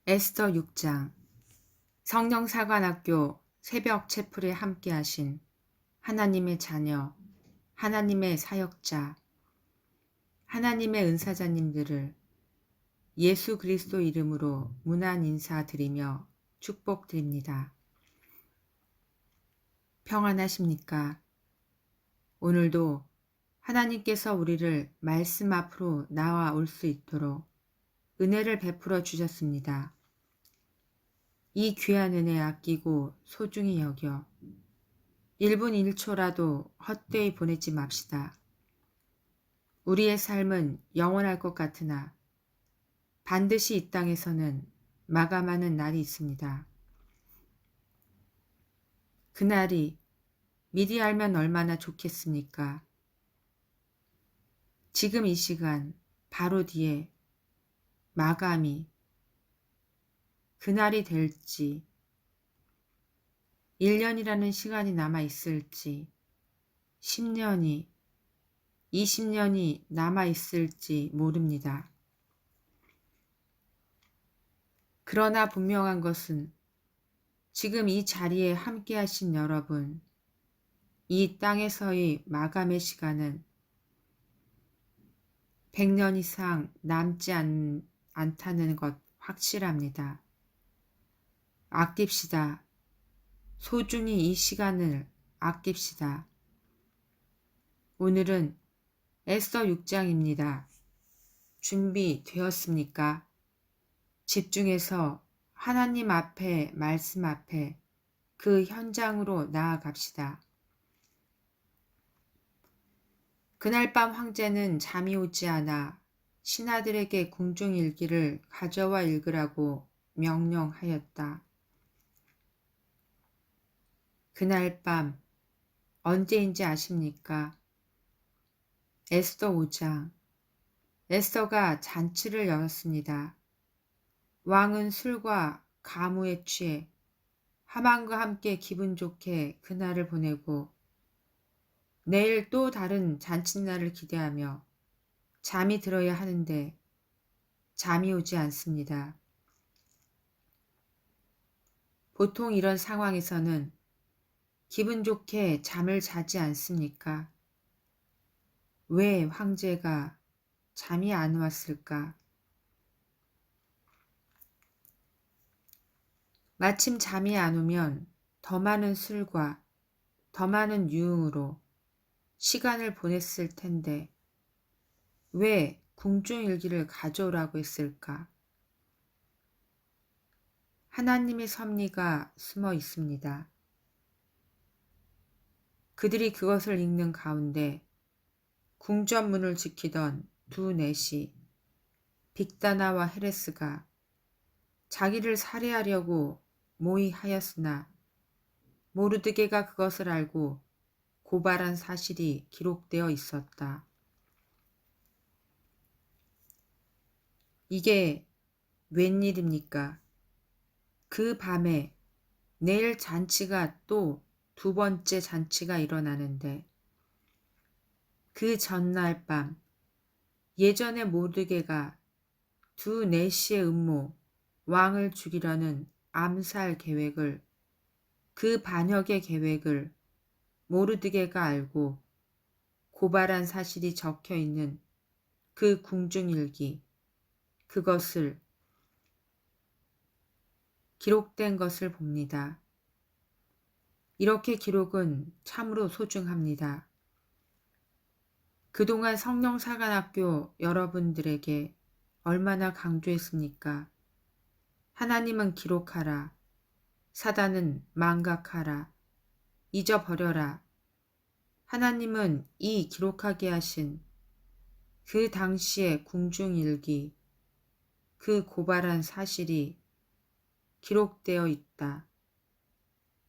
에스더 6장. 성령사관학교 새벽 채플에 함께하신 하나님의 자녀, 하나님의 사역자, 하나님의 은사자님들을 예수 그리스도 이름으로 문안 인사드리며 축복드립니다. 평안하십니까? 오늘도 하나님께서 우리를 말씀 앞으로 나와 올 수 있도록 은혜를 베풀어 주셨습니다. 이 귀한 은혜 아끼고 소중히 여겨 1분 1초라도 헛되이 보내지 맙시다. 우리의 삶은 영원할 것 같으나 반드시 이 땅에서는 마감하는 날이 있습니다. 그날이 미리 알면 얼마나 좋겠습니까? 지금 이 시간 바로 뒤에 마감이 그날이 될지 1년이라는 시간이 남아 있을지 10년이 20년이 남아 있을지 모릅니다. 그러나 분명한 것은 지금 이 자리에 함께 하신 여러분, 이 땅에서의 마감의 시간은 100년 이상 남지 않다는 것 확실합니다. 아낍시다. 소중히 이 시간을 아낍시다. 오늘은 에스더 6장입니다. 준비되었습니까? 집중해서 하나님 앞에, 말씀 앞에 그 현장으로 나아갑시다. 그날 밤 황제는 잠이 오지 않아 신하들에게 궁중일기를 가져와 읽으라고 명령하였다. 그날 밤 언제인지 아십니까? 에스더 5장. 에스더가 잔치를 열었습니다. 왕은 술과 가무에 취해 하만과 함께 기분 좋게 그날을 보내고 내일 또 다른 잔칫날을 기대하며 잠이 들어야 하는데 잠이 오지 않습니다. 보통 이런 상황에서는 기분 좋게 잠을 자지 않습니까? 왜 황제가 잠이 안 왔을까? 마침 잠이 안 오면 더 많은 술과 더 많은 유흥으로 시간을 보냈을 텐데 왜 궁중일기를 가져오라고 했을까? 하나님의 섭리가 숨어 있습니다. 그들이 그것을 읽는 가운데 궁전문을 지키던 두 내시 빅다나와 헤레스가 자기를 살해하려고 모의하였으나 모르드게가 그것을 알고 고발한 사실이 기록되어 있었다. 이게 웬일입니까? 그 밤에 내일 잔치가 또 두 번째 잔치가 일어나는데 그 전날 밤 예전에 모르드게가 두 내시의 음모 왕을 죽이려는 암살 계획을 그 반역의 계획을 모르드게가 알고 고발한 사실이 적혀 있는 그 궁중일기, 그것을 기록된 것을 봅니다. 이렇게 기록은 참으로 소중합니다. 그동안 성령사관학교 여러분들에게 얼마나 강조했습니까? 하나님은 기록하라. 사단은 망각하라. 잊어버려라. 하나님은 이 기록하게 하신 그 당시의 궁중일기, 그 고발한 사실이 기록되어 있다.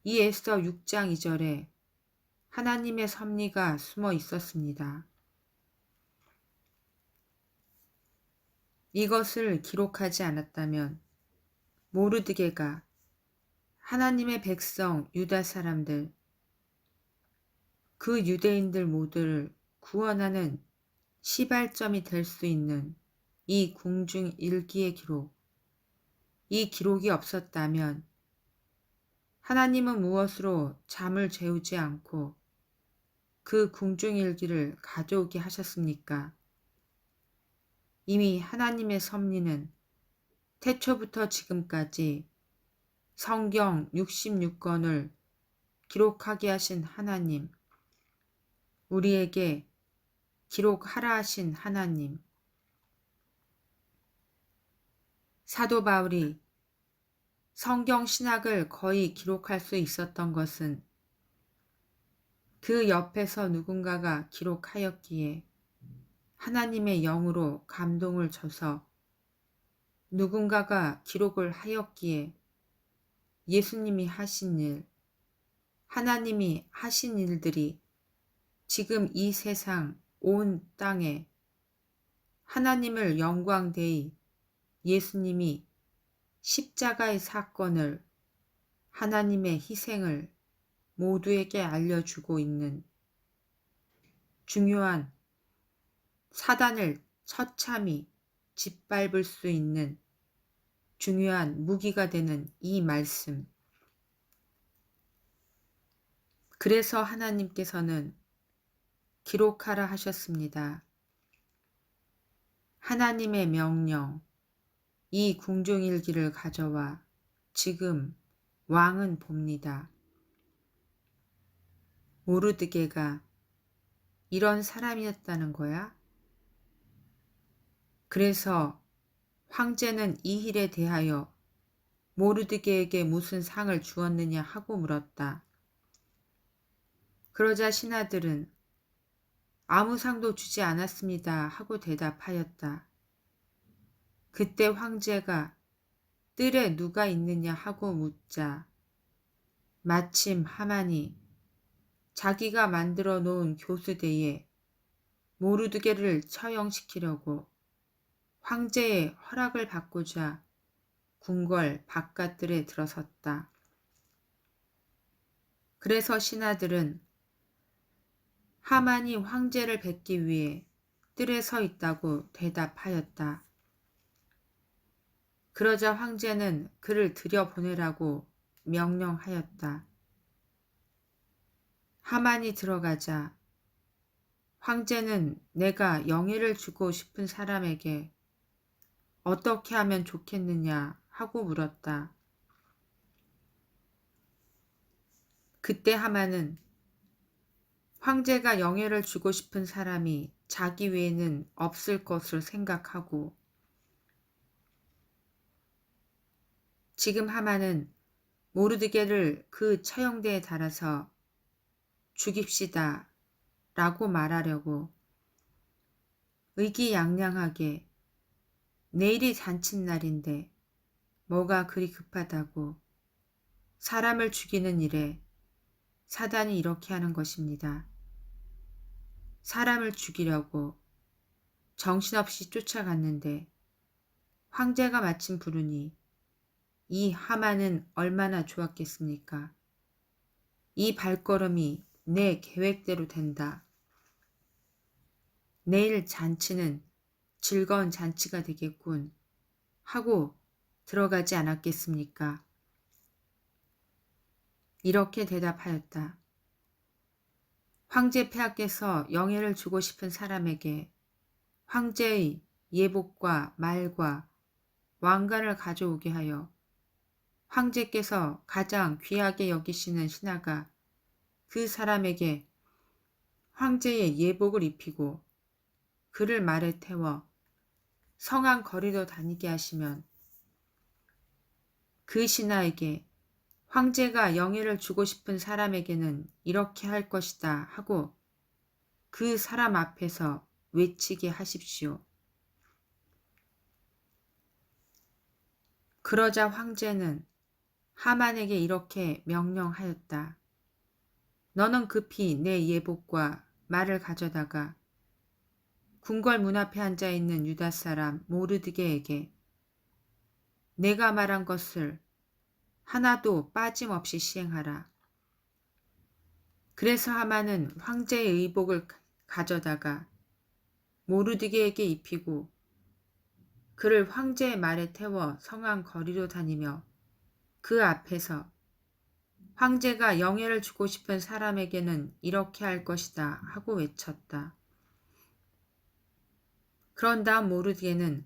이 에스더 6장 2절에 하나님의 섭리가 숨어 있었습니다. 이것을 기록하지 않았다면 모르드게가 하나님의 백성 유다 사람들, 그 유대인들 모두를 구원하는 시발점이 될 수 있는 이 궁중 일기의 기록, 이 기록이 없었다면 하나님은 무엇으로 잠을 재우지 않고 그 궁중일기를 가져오게 하셨습니까? 이미 하나님의 섭리는 태초부터 지금까지 성경 66권을 기록하게 하신 하나님, 우리에게 기록하라 하신 하나님, 사도 바울이 성경 신학을 거의 기록할 수 있었던 것은 그 옆에서 누군가가 기록하였기에 하나님의 영으로 감동을 줘서 누군가가 기록을 하였기에 예수님이 하신 일, 하나님이 하신 일들이 지금 이 세상 온 땅에 하나님을 영광되이 예수님이 십자가의 사건을 하나님의 희생을 모두에게 알려주고 있는 중요한 사단을 처참히 짓밟을 수 있는 중요한 무기가 되는 이 말씀. 그래서 하나님께서는 기록하라 하셨습니다. 하나님의 명령, 이 궁중일기를 가져와 지금 왕은 봅니다. 모르드게가 이런 사람이었다는 거야? 그래서 황제는 이 일에 대하여 모르드게에게 무슨 상을 주었느냐 하고 물었다. 그러자 신하들은 아무 상도 주지 않았습니다 하고 대답하였다. 그때 황제가 뜰에 누가 있느냐 하고 묻자 마침 하만이 자기가 만들어 놓은 교수대에 모르드게를 처형시키려고 황제의 허락을 받고자 궁궐 바깥들에 들어섰다. 그래서 신하들은 하만이 황제를 뵙기 위해 뜰에 서 있다고 대답하였다. 그러자 황제는 그를 들여보내라고 명령하였다. 하만이 들어가자 황제는 내가 영예를 주고 싶은 사람에게 어떻게 하면 좋겠느냐 하고 물었다. 그때 하만은 황제가 영예를 주고 싶은 사람이 자기 외에는 없을 것을 생각하고 지금 하만은 모르드게를 그 처형대에 달아서 죽입시다 라고 말하려고 의기양양하게 내일이 잔칫날인데 뭐가 그리 급하다고 사람을 죽이는 일에 사단이 이렇게 하는 것입니다. 사람을 죽이려고 정신없이 쫓아갔는데 황제가 마침 부르니 이 하만은 얼마나 좋았겠습니까? 이 발걸음이 내 계획대로 된다. 내일 잔치는 즐거운 잔치가 되겠군 하고 들어가지 않았겠습니까? 이렇게 대답하였다. 황제 폐하께서 영예를 주고 싶은 사람에게 황제의 예복과 말과 왕관을 가져오게 하여 황제께서 가장 귀하게 여기시는 신하가 그 사람에게 황제의 예복을 입히고 그를 말에 태워 성안 거리로 다니게 하시면 그 신하에게 황제가 영예를 주고 싶은 사람에게는 이렇게 할 것이다 하고 그 사람 앞에서 외치게 하십시오. 그러자 황제는 하만에게 이렇게 명령하였다. 너는 급히 내 예복과 말을 가져다가 궁궐 문 앞에 앉아 있는 유다 사람 모르드게에게 내가 말한 것을 하나도 빠짐없이 시행하라. 그래서 하만은 황제의 의복을 가져다가 모르드게에게 입히고 그를 황제의 말에 태워 성안 거리로 다니며 그 앞에서 황제가 영예를 주고 싶은 사람에게는 이렇게 할 것이다 하고 외쳤다. 그런 다음 모르드게는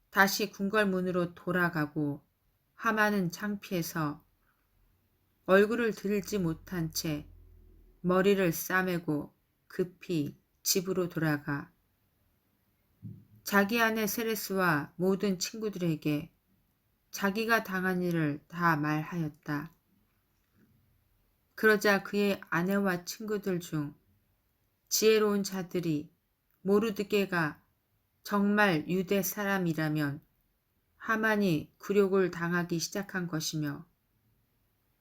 다시 궁궐문으로 돌아가고 하만은 창피해서 얼굴을 들지 못한 채 머리를 싸매고 급히 집으로 돌아가 자기 아내 세레스와 모든 친구들에게 자기가 당한 일을 다 말하였다. 그러자 그의 아내와 친구들 중 지혜로운 자들이 모르드게가 정말 유대 사람이라면 하만이 굴욕을 당하기 시작한 것이며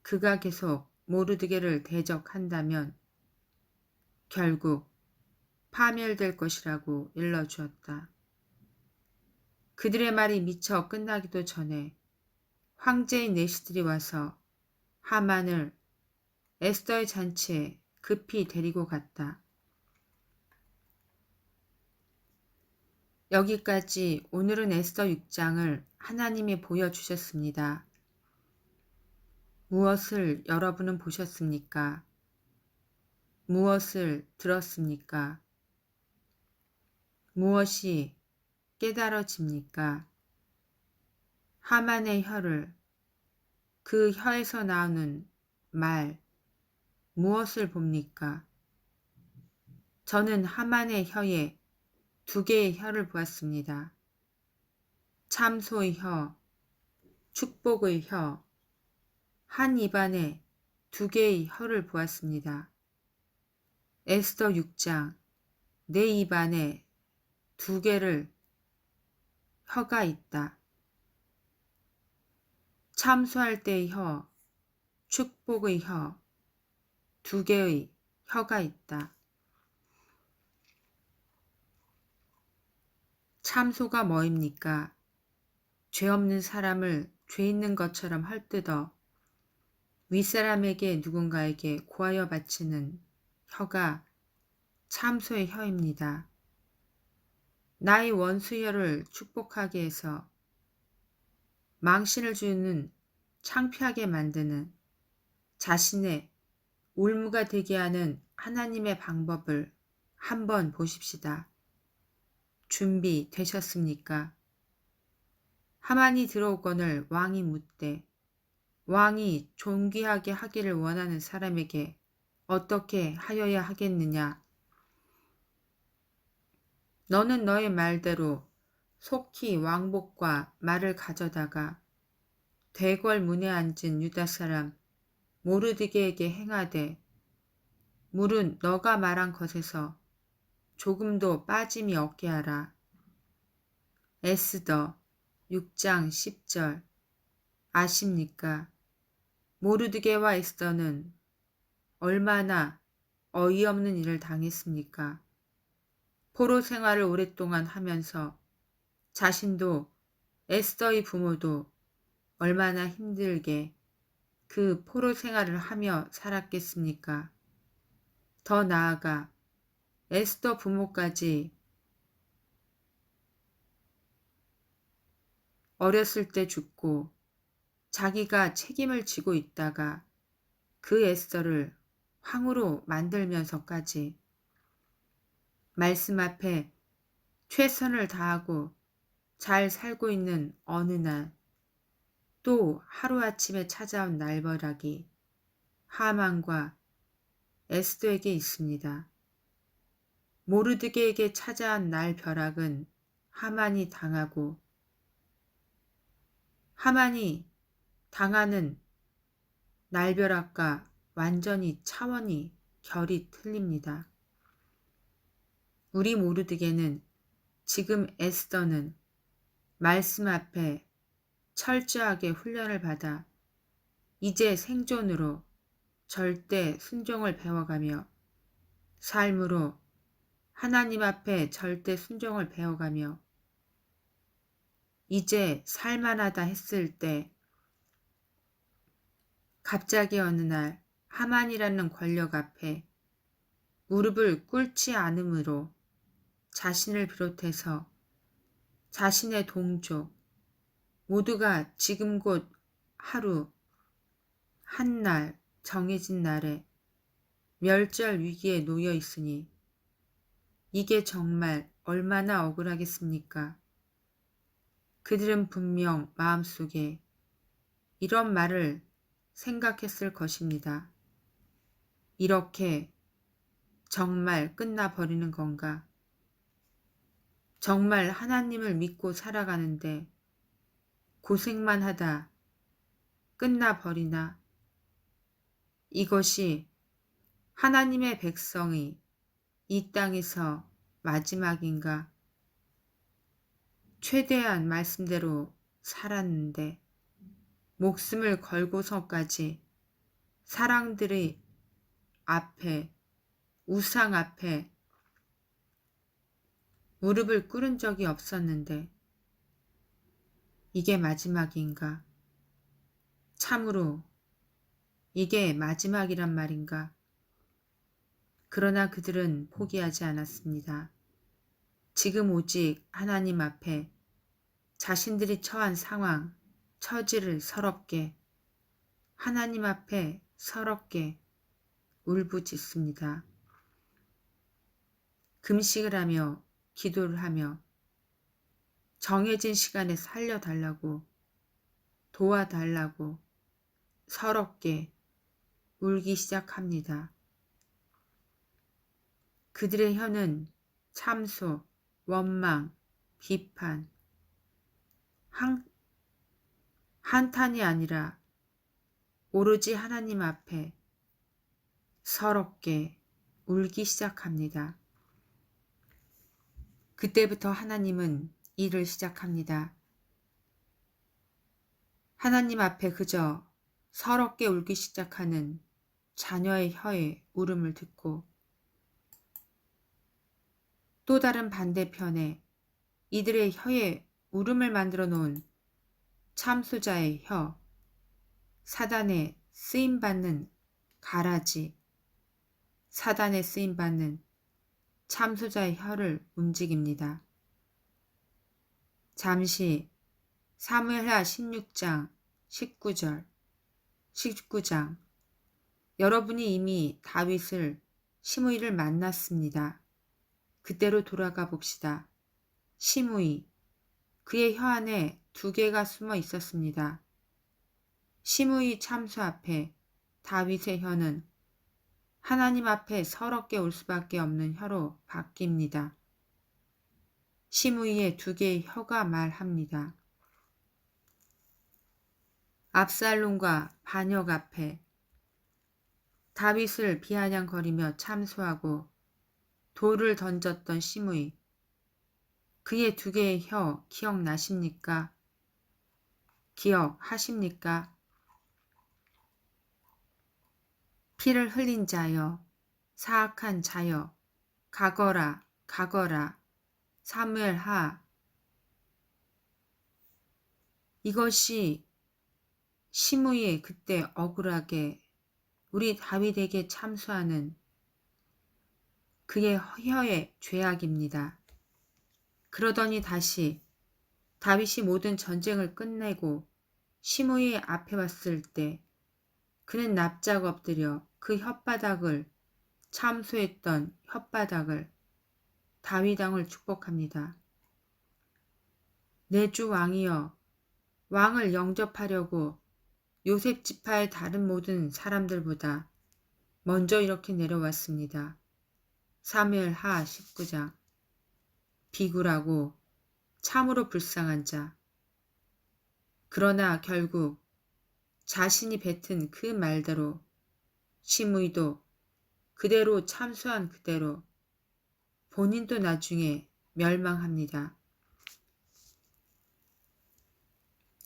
그가 계속 모르드게를 대적한다면 결국 파멸될 것이라고 일러주었다. 그들의 말이 미처 끝나기도 전에 황제의 내시들이 와서 하만을 에스더의 잔치에 급히 데리고 갔다. 여기까지 오늘은 에스더 6장을 하나님이 보여주셨습니다. 무엇을 여러분은 보셨습니까? 무엇을 들었습니까? 무엇이 깨달아집니까? 하만의 혀를, 그 혀에서 나오는 말, 무엇을 봅니까? 저는 하만의 혀에 2개의 혀를 보았습니다. 참소의 혀, 축복의 혀, 한 입안에 2개의 혀를 보았습니다. 에스더 6장, 내 입안에 2개를 혀가 있다. 참소할 때의 혀, 축복의 혀, 2개의 혀가 있다. 참소가 뭐입니까? 죄 없는 사람을 죄 있는 것처럼 헐뜯어 윗사람에게 누군가에게 고하여 바치는 혀가 참소의 혀입니다. 나의 원수 혀를 축복하게 해서 망신을 주는 창피하게 만드는 자신의 올무가 되게 하는 하나님의 방법을 한번 보십시다. 준비되셨습니까? 하만이 들어오거늘 왕이 묻되 왕이 존귀하게 하기를 원하는 사람에게 어떻게 하여야 하겠느냐? 너는 너의 말대로 속히 왕복과 말을 가져다가 대궐 문에 앉은 유다 사람 모르드게에게 행하되 물은 너가 말한 것에서 조금도 빠짐이 없게 하라. 에스더 6장 10절 아십니까? 모르드게와 에스더는 얼마나 어이없는 일을 당했습니까? 포로 생활을 오랫동안 하면서 자신도 에스더의 부모도 얼마나 힘들게 그 포로 생활을 하며 살았겠습니까? 더 나아가 에스더 부모까지 어렸을 때 죽고 자기가 책임을 지고 있다가 그 에스더를 황후로 만들면서까지 말씀 앞에 최선을 다하고 잘 살고 있는 어느 날 또 하루아침에 찾아온 날벼락이 하만과 에스더에게 있습니다. 모르드게에게 찾아온 날벼락은 하만이 당하고 하만이 당하는 날벼락과 완전히 차원이 결이 틀립니다. 우리 모르드게는 지금 에스더는 말씀 앞에 철저하게 훈련을 받아 이제 생존으로 절대 순종을 배워가며 삶으로 하나님 앞에 절대 순종을 배워가며 이제 살만하다 했을 때 갑자기 어느 날 하만이라는 권력 앞에 무릎을 꿇지 않으므로 자신을 비롯해서 자신의 동족 모두가 지금 곧 하루 한 날 정해진 날에 멸절 위기에 놓여 있으니 이게 정말 얼마나 억울하겠습니까? 그들은 분명 마음속에 이런 말을 생각했을 것입니다. 이렇게 정말 끝나버리는 건가? 정말 하나님을 믿고 살아가는데 고생만 하다 끝나버리나? 이것이 하나님의 백성이 이 땅에서 마지막인가? 최대한 말씀대로 살았는데 목숨을 걸고서까지 사랑들의 앞에, 우상 앞에 무릎을 꿇은 적이 없었는데 이게 마지막인가? 참으로 이게 마지막이란 말인가? 그러나 그들은 포기하지 않았습니다. 지금 오직 하나님 앞에 자신들이 처한 상황, 처지를 서럽게 하나님 앞에 서럽게 울부짖습니다. 금식을 하며 기도를 하며 정해진 시간에 살려달라고 도와달라고 서럽게 울기 시작합니다. 그들의 혀는 참소, 원망, 비판, 한탄이 아니라 오로지 하나님 앞에 서럽게 울기 시작합니다. 그때부터 하나님은 일을 시작합니다. 하나님 앞에 그저 서럽게 울기 시작하는 자녀의 혀의 울음을 듣고 또 다른 반대편에 이들의 혀에 울음을 만들어 놓은 참소자의 혀, 사단에 쓰임받는 가라지, 사단에 쓰임받는 참소자의 혀를 움직입니다. 잠시 사무엘하 16장 19장 여러분이 이미 다윗을 시므이를 만났습니다. 그때로 돌아가 봅시다. 시므이, 그의 혀 안에 두 개가 숨어 있었습니다. 시므이 참소 앞에 다윗의 혀는 하나님 앞에 서럽게 울 수밖에 없는 혀로 바뀝니다. 시므이의 두 개의 혀가 말합니다. 압살롬과 반역 앞에 다윗을 비아냥거리며 참소하고 돌을 던졌던 시므이, 그의 두 개의 혀 기억나십니까? 기억하십니까? 피를 흘린 자여, 사악한 자여, 가거라, 가거라, 사무엘하. 이것이 시므이의 그때 억울하게 우리 다윗에게 참소하는 그의 혀의 죄악입니다. 그러더니 다시 다윗이 모든 전쟁을 끝내고 시므이 앞에 왔을 때 그는 납작 엎드려 그 혓바닥을 참소했던 혓바닥을 다윗 왕을 축복합니다. 내 주 왕이여, 왕을 영접하려고 요셉 지파의 다른 모든 사람들보다 먼저 이렇게 내려왔습니다. 사무엘하 19장. 비굴하고 참으로 불쌍한 자. 그러나 결국 자신이 뱉은 그 말대로 시므이도 그대로 참소한 그대로 본인도 나중에 멸망합니다.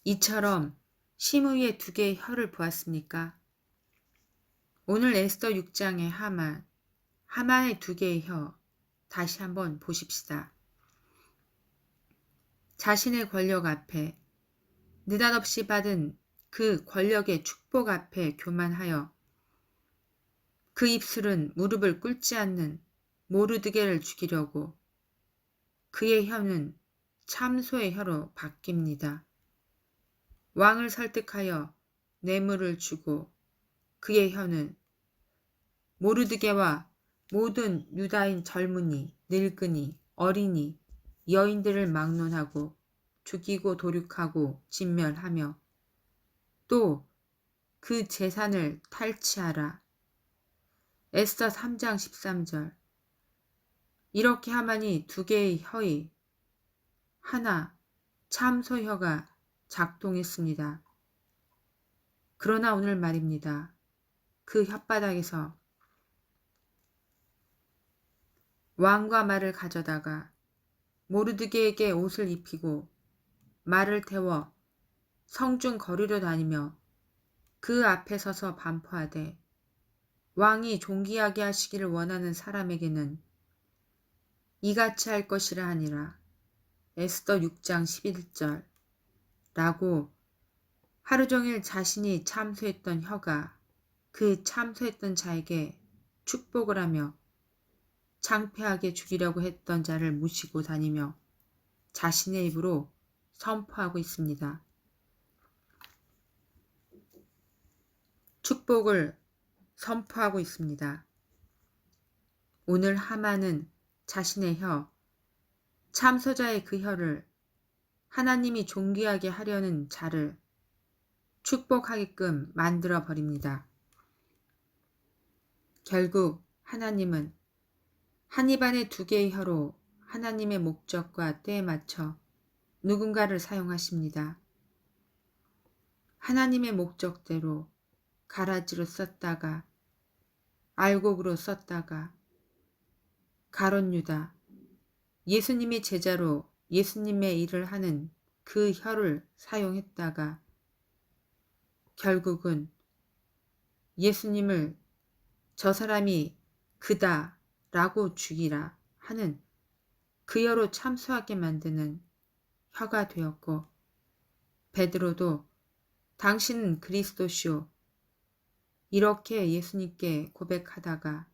이처럼 시므이의 두 개의 혀를 보았습니까? 오늘 에스더 6장의 하만의 두 개의 혀 다시 한번 보십시다. 자신의 권력 앞에 느닷없이 받은 그 권력의 축복 앞에 교만하여 그 입술은 무릎을 꿇지 않는 모르드게를 죽이려고 그의 혀는 참소의 혀로 바뀝니다. 왕을 설득하여 뇌물을 주고 그의 혀는 모르드게와 모든 유다인 젊은이, 늙은이, 어린이, 여인들을 막론하고 죽이고 도륙하고 진멸하며 또 그 재산을 탈취하라. 에스더 3장 13절. 이렇게 하마니 두 개의 혀의 하나 참소혀가 작동했습니다. 그러나 오늘 말입니다. 그 혓바닥에서 왕과 말을 가져다가 모르드게에게 옷을 입히고 말을 태워 성중 거리로 다니며 그 앞에 서서 반포하되 왕이 존귀하게 하시기를 원하는 사람에게는 이같이 할 것이라 하니라. 에스더 6장 11절 라고 하루 종일 자신이 참소했던 혀가 그 참소했던 자에게 축복을 하며 창피하게 죽이려고 했던 자를 무시고 다니며 자신의 입으로 선포하고 있습니다. 축복을 선포하고 있습니다. 오늘 하만은 자신의 혀, 참소자의 그 혀를 하나님이 존귀하게 하려는 자를 축복하게끔 만들어 버립니다. 결국 하나님은 한 입안의 두 개의 혀로 하나님의 목적과 때에 맞춰 누군가를 사용하십니다. 하나님의 목적대로 가라지로 썼다가 알곡으로 썼다가 가롯유다, 예수님의 제자로 예수님의 일을 하는 그 혀를 사용했다가 결국은 예수님을 저 사람이 그다 라고 죽이라 하는 그 혀로 참소하게 만드는 혀가 되었고, 베드로도 당신은 그리스도시오 이렇게 예수님께 고백하다가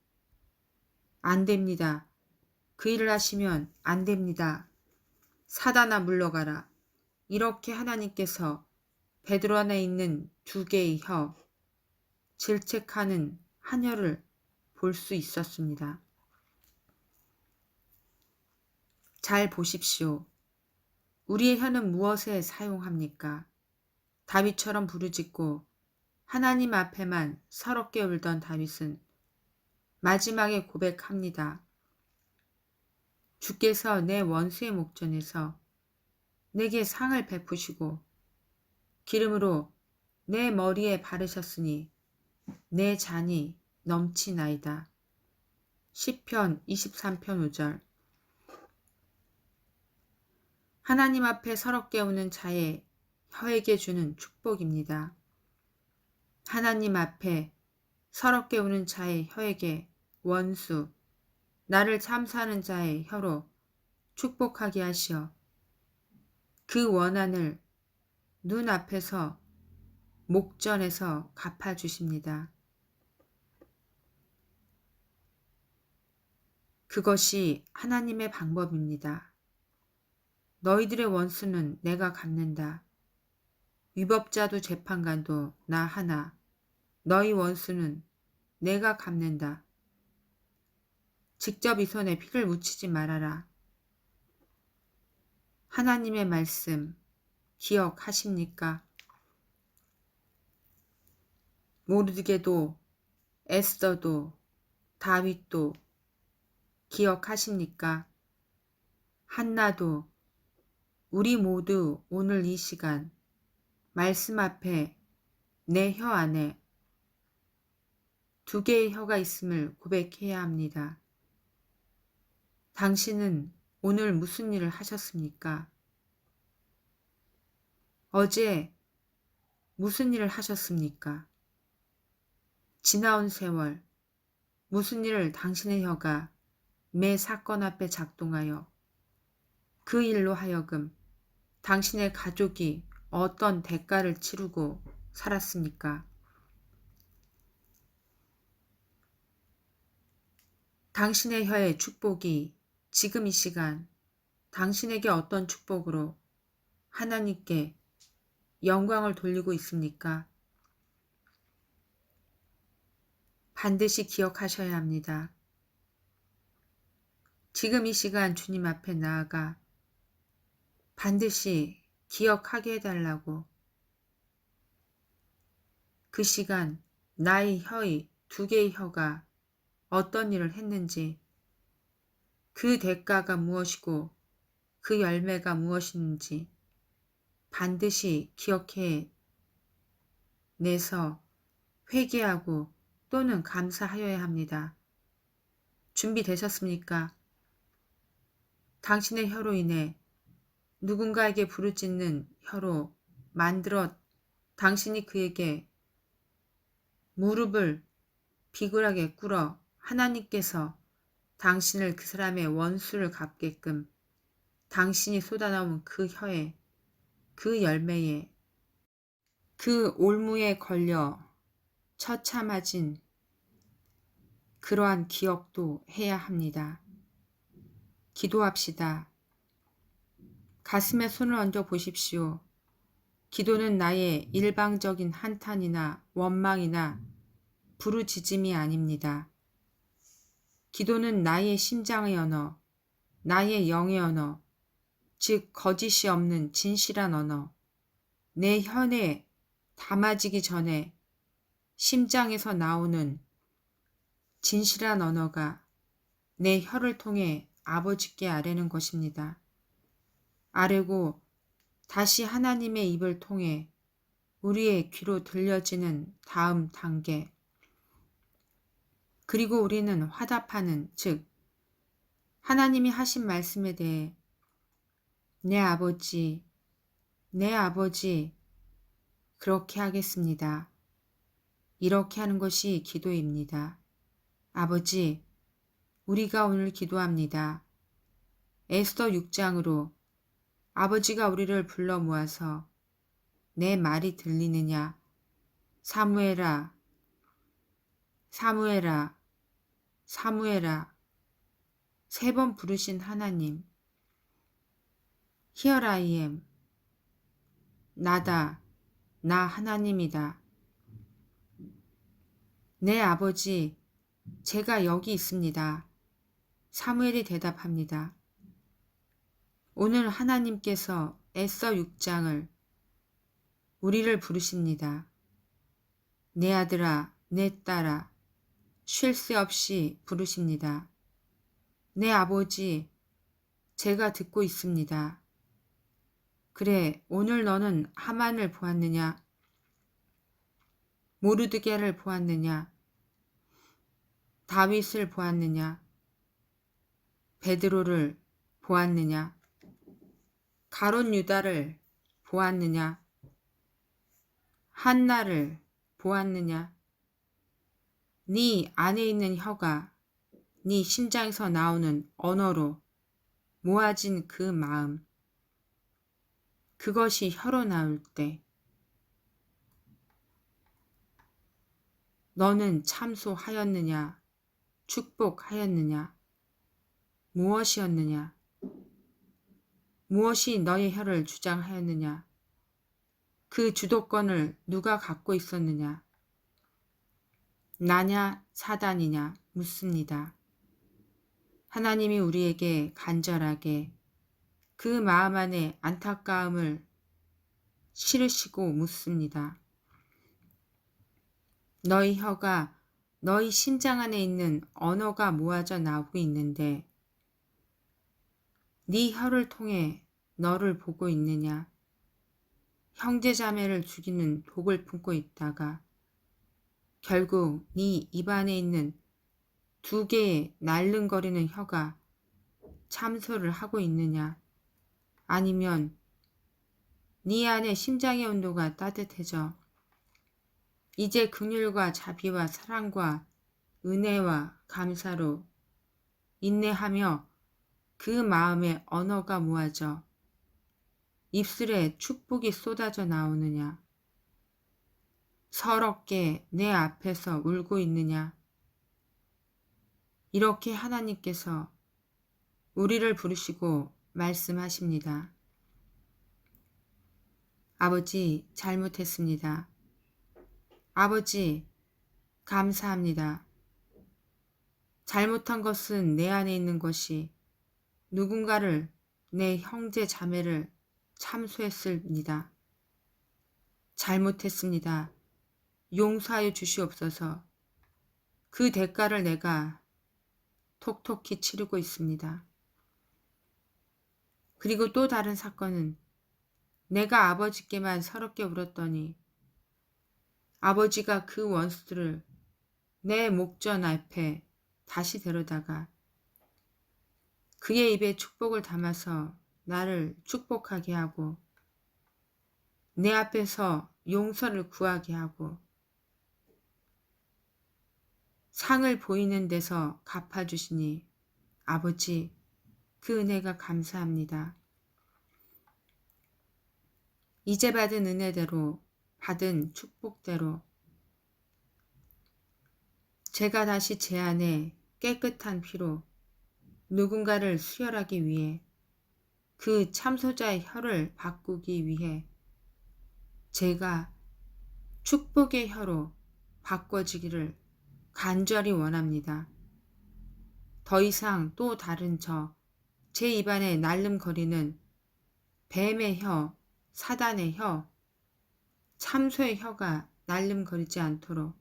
안 됩니다. 그 일을 하시면 안 됩니다. 사단아 물러가라. 이렇게 하나님께서 베드로 안에 있는 두 개의 혀, 질책하는 한 혀를 볼 수 있었습니다. 잘 보십시오. 우리의 혀는 무엇에 사용합니까? 다윗처럼 부르짖고 하나님 앞에만 서럽게 울던 다윗은 마지막에 고백합니다. 주께서 내 원수의 목전에서 내게 상을 베푸시고 기름으로 내 머리에 바르셨으니 내 잔이 넘치나이다. 시편 23편 5절. 하나님 앞에 서럽게 우는 자의 혀에게 주는 축복입니다. 하나님 앞에 서럽게 우는 자의 혀에게 원수, 나를 참사하는 자의 혀로 축복하게 하시어 그 원한을 눈앞에서 목전에서 갚아주십니다. 그것이 하나님의 방법입니다. 너희들의 원수는 내가 갚는다. 위법자도 재판관도 나 하나, 너희 원수는 내가 갚는다. 직접 이 손에 피를 묻히지 말아라. 하나님의 말씀 기억하십니까? 모르드게도 에스더도 다윗도 기억하십니까? 한나도 우리 모두 오늘 이 시간 말씀 앞에 내 혀 안에 두 개의 혀가 있음을 고백해야 합니다. 당신은 오늘 무슨 일을 하셨습니까? 어제 무슨 일을 하셨습니까? 지나온 세월 무슨 일을 당신의 혀가 매 사건 앞에 작동하여 그 일로 하여금 당신의 가족이 어떤 대가를 치르고 살았습니까? 당신의 혀의 축복이 지금 이 시간 당신에게 어떤 축복으로 하나님께 영광을 돌리고 있습니까? 반드시 기억하셔야 합니다. 지금 이 시간 주님 앞에 나아가 반드시 기억하게 해달라고, 그 시간 나의 혀의 두 개의 혀가 어떤 일을 했는지, 그 대가가 무엇이고 그 열매가 무엇인지 반드시 기억해 내서 회개하고 또는 감사하여야 합니다. 준비되셨습니까? 당신의 혀로 인해 누군가에게 부르짖는 혀로 만들어 당신이 그에게 무릎을 비굴하게 꿇어 하나님께서 당신을 그 사람의 원수를 갚게끔 당신이 쏟아나온 그 혀에, 그 열매에, 그 올무에 걸려 처참해진 그러한 기억도 해야 합니다. 기도합시다. 가슴에 손을 얹어 보십시오. 기도는 나의 일방적인 한탄이나 원망이나 부르짖음이 아닙니다. 기도는 나의 심장의 언어, 나의 영의 언어, 즉 거짓이 없는 진실한 언어, 내 혀에 담아지기 전에 심장에서 나오는 진실한 언어가 내 혀를 통해 아버지께 아뢰는 것입니다. 아뢰고 다시 하나님의 입을 통해 우리의 귀로 들려지는 다음 단계. 그리고 우리는 화답하는, 즉 하나님이 하신 말씀에 대해 내 아버지, 내 아버지, 그렇게 하겠습니다. 이렇게 하는 것이 기도입니다. 아버지, 우리가 오늘 기도합니다. 에스더 6장으로 아버지가 우리를 불러 모아서 내 말이 들리느냐? 사무엘아, 사무엘아, 사무엘아, 3번 부르신 하나님. Here I am. 나다, 나 하나님이다. 네 아버지, 제가 여기 있습니다. 사무엘이 대답합니다. 오늘 하나님께서 에스더 6장을 우리를 부르십니다. 내 아들아, 내 딸아, 쉴 새 없이 부르십니다. 내 아버지, 제가 듣고 있습니다. 그래, 오늘 너는 하만을 보았느냐? 모르드게를 보았느냐? 다윗을 보았느냐? 베드로를 보았느냐? 가룟 유다를 보았느냐? 한나를 보았느냐? 네 안에 있는 혀가 네 심장에서 나오는 언어로 모아진 그 마음, 그것이 혀로 나올 때 너는 참소하였느냐? 축복하였느냐? 무엇이었느냐? 무엇이 너의 혀를 주장하였느냐? 그 주도권을 누가 갖고 있었느냐? 나냐 사단이냐 묻습니다. 하나님이 우리에게 간절하게 그 마음 안에 안타까움을 실으시고 묻습니다. 너희 혀가 너희 심장 안에 있는 언어가 모아져 나오고 있는데 네 혀를 통해 너를 보고 있느냐? 형제자매를 죽이는 독을 품고 있다가 결국 네 입안에 있는 2개의 날름거리는 혀가 참소를 하고 있느냐? 아니면 네 안에 심장의 온도가 따뜻해져 이제 긍휼과 자비와 사랑과 은혜와 감사로 인내하며 그 마음에 언어가 모아져 입술에 축복이 쏟아져 나오느냐? 서럽게 내 앞에서 울고 있느냐? 이렇게 하나님께서 우리를 부르시고 말씀하십니다. 아버지, 잘못했습니다. 아버지, 감사합니다. 잘못한 것은 내 안에 있는 것이 누군가를, 내 형제 자매를 참소했습니다. 잘못했습니다. 용서하여 주시옵소서. 그 대가를 내가 톡톡히 치르고 있습니다. 그리고 또 다른 사건은 내가 아버지께만 서럽게 울었더니 아버지가 그 원수들을 내 목전 앞에 다시 데려다가 그의 입에 축복을 담아서 나를 축복하게 하고 내 앞에서 용서를 구하게 하고 상을 보이는 데서 갚아주시니 아버지, 그 은혜가 감사합니다. 이제 받은 은혜대로, 받은 축복대로 제가 다시 제 안에 깨끗한 피로 누군가를 수혈하기 위해 그 참소자의 혀를 바꾸기 위해 제가 축복의 혀로 바꿔지기를 간절히 원합니다. 더 이상 또 다른 제 입안에 날름거리는 뱀의 혀, 사단의 혀, 참소의 혀가 날름거리지 않도록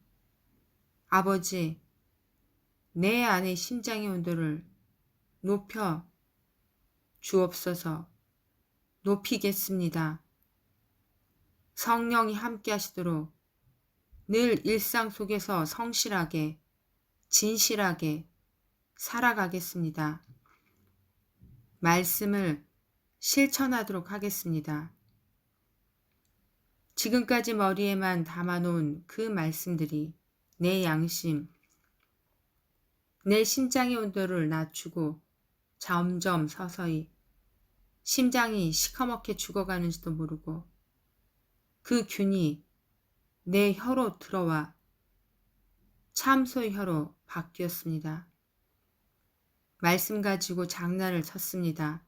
아버지, 내 안의 심장의 온도를 높여 주옵소서. 높이겠습니다. 성령이 함께 하시도록 늘 일상 속에서 성실하게, 진실하게 살아가겠습니다. 말씀을 실천하도록 하겠습니다. 지금까지 머리에만 담아놓은 그 말씀들이 내 양심, 내 심장의 온도를 낮추고 점점 서서히 심장이 시커멓게 죽어가는지도 모르고 그 균이 내 혀로 들어와 참소의 혀로 바뀌었습니다. 말씀 가지고 장난을 쳤습니다.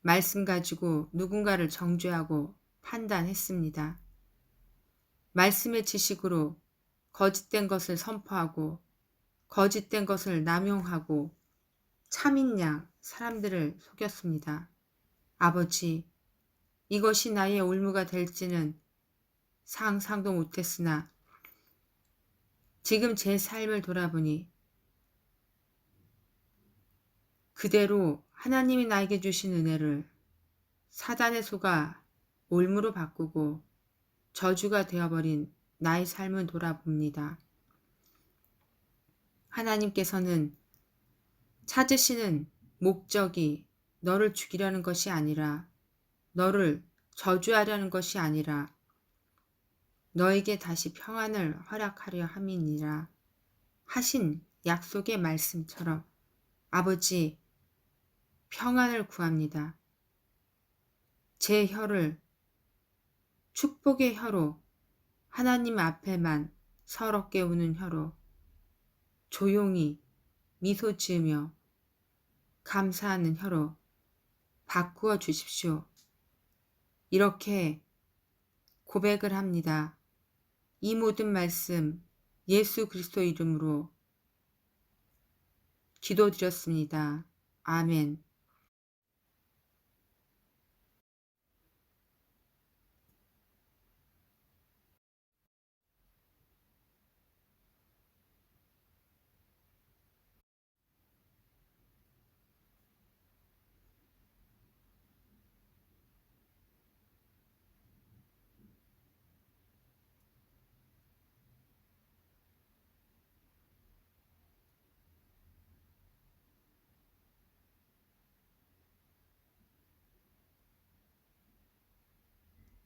말씀 가지고 누군가를 정죄하고 판단했습니다. 말씀의 지식으로 거짓된 것을 선포하고 거짓된 것을 남용하고 참인 양 사람들을 속였습니다. 아버지, 이것이 나의 올무가 될지는 상상도 못했으나 지금 제 삶을 돌아보니 그대로 하나님이 나에게 주신 은혜를 사단의 소가 올무로 바꾸고 저주가 되어버린 나의 삶을 돌아봅니다. 하나님께서는 찾으시는 목적이 너를 죽이려는 것이 아니라 너를 저주하려는 것이 아니라 너에게 다시 평안을 허락하려 함이니라 하신 약속의 말씀처럼 아버지, 평안을 구합니다. 제 혀를 축복의 혀로 하나님 앞에만 서럽게 우는 혀로 조용히 미소 지으며 감사하는 혀로 바꾸어 주십시오. 이렇게 고백을 합니다. 이 모든 말씀 예수 그리스도 이름으로 기도드렸습니다. 아멘.